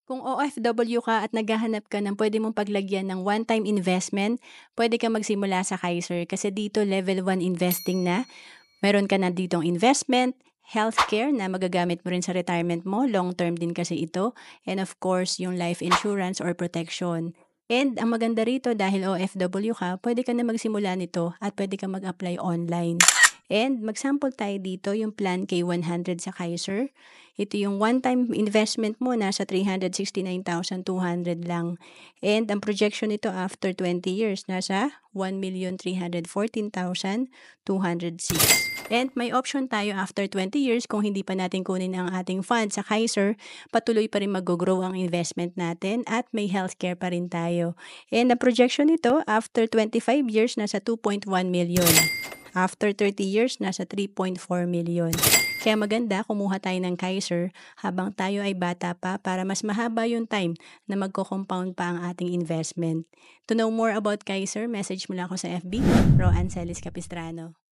Kung OFW ka at naghahanap ka ng pwede mong paglagyan ng one-time investment, pwede ka magsimula sa Kaiser kasi dito level 1 investing na. Meron ka na ditong investment, healthcare na magagamit mo rin sa retirement mo, long term din kasi ito, and of course yung life insurance or protection. And ang maganda rito dahil OFW ka, pwede ka na magsimula nito at pwede ka mag-apply online. And mag-sample tayo dito yung Plan K100 sa Kaiser. Ito yung one-time investment mo nasa 369,200 lang. And ang projection nito after 20 years nasa 1,314,206. And may option tayo after 20 years kung hindi pa natin kunin ang ating fund sa Kaiser, patuloy pa rin mag-grow ang investment natin at may healthcare pa rin tayo. And ang projection nito after 25 years nasa 2.1 million. After 30 years, nasa 3.4 million. Kaya maganda kumuha tayo ng Kaiser habang tayo ay bata pa para mas mahaba yung time na magko-compound pa ang ating investment. To know more about Kaiser, message mo lang ako sa FB, Ro Ancelis Capistrano.